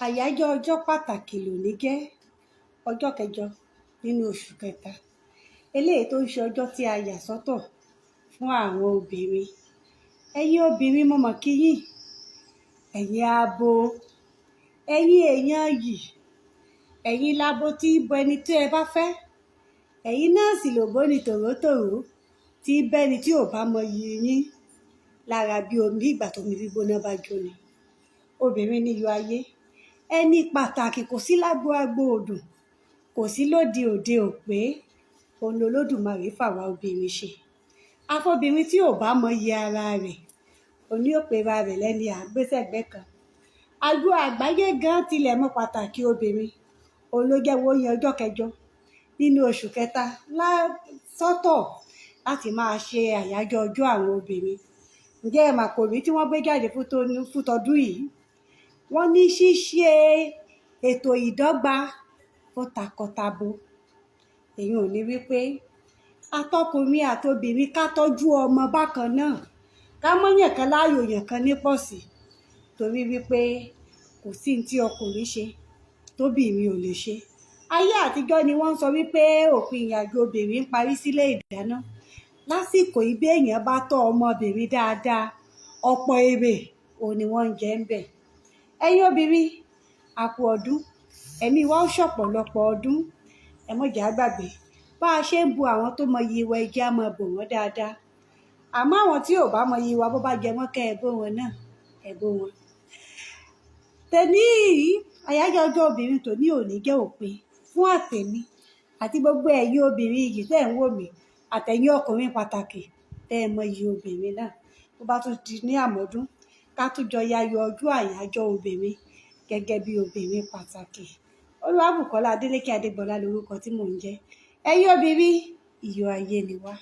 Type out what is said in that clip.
Àyájọ́ ọjọ́ pàtàkì lòní jẹ́ ọjọ́ kẹjọ nínú oṣù kẹta, eléyìí tó ń ṣe ọjọ́ tí a yà sọ́tọ̀ fún àwọn obìnrin. Ẹ̀yin obìnrin mo mọ̀ kí yín, ẹ̀yin abo, ẹ̀yin èèyàn yìí, ẹ̀yin labo tí bọ ẹni tí ẹ bá fẹ́, ẹ̀yin náà sì lòbó ni tòrótòró tí bẹ́ni tí ò bá mọ iyì yín lára bí omi ìgbà tómi gbígbóná bá jó ni. Obìnrin níyọ̀ ayé, ẹni pàtàkì kò sí lágbo odò, kò sí lóde òde òpé, òun lolódùmarè fàwa obìnrin ṣe. Afọbìnrin tí ò bá mọ iyì ara rẹ̀, òní ò pera rẹ̀ lẹ́ni àgbésẹ̀gbẹ́ kan. Àjọ àgbáyé gan tilẹ̀ mọ pàtàkì obìnrin, òun ló jẹ́ wọ́n yan ọjọ́ kẹjọ nínú oṣù kẹta sọ́tọ̀ láti máa ṣe àyájọ́ ọjọ́ àwọn obìnrin. Ǹjẹ́ ẹ mà kòrí tí wọ́n gbé jáde fún tọdún yìí? Wọ́n ní ṣíṣe ètò ìdọ́gba fún takọtabo. Èyí ò ní wípé atọ́kùnrin àtobìnrin ká tọ́jú ọmọ bákan náà, ká mọ́ yàn kan láàyò yàn kan ní pọ̀sí, torí wípé kò sí tí ọkùnrin ṣe tóbìnrin ò lè ṣe. Ayé àtijọ́ ni wọ́n sọ wípé òpin ìrìnàjò obìnrin ń parí sílé ìdáná. Lásìkò yìí bí èèyàn bá tọ́ ọmọbìnrin dáadáa, ọ̀pọ̀ èrè òun ni wọ́n ń jẹ ń bẹ̀. Ẹ̀yin obìnrin, a kú ọdún, ẹ̀mí wa ó ṣọ̀pọ̀lọpọ̀ ọdún. Ẹ má jẹ́ á gbàgbé bá a ṣe ń bu àwọn tó mọ iyì wa, ẹ jẹ́ á máa bò wọ́n dáadáa. Àmọ́ àwọn tí ò bá mọ iyì wa, bó bá jẹ wọ́n kẹ́ ẹ bó wọn náà, ẹ bó wọn. Tèmi yìí, àyájọ́ ọjọ́ obìnrin tòní ò ní jẹ́ òpin fún àtèmi àti gbogbo ẹ̀yin obìnrin yìí tẹ́ ń wò mí, àtẹ̀yin ọkùnrin pàtàkì tẹ́ ẹ mọ iyì obìnrin náà. Bó bá tún di ní àmọ́dún, ká tún jọ yayọ̀ ọjọ́ àyájọ́ obìnrin gẹ́gẹ́ bí obìnrin pàtàkì. Olúwabùkọ́lá Adélékè Adégbọlá lorúkọ tí mò ń jẹ́. Ẹ̀yin obìnrin, iyọ̀ ayé ni wá.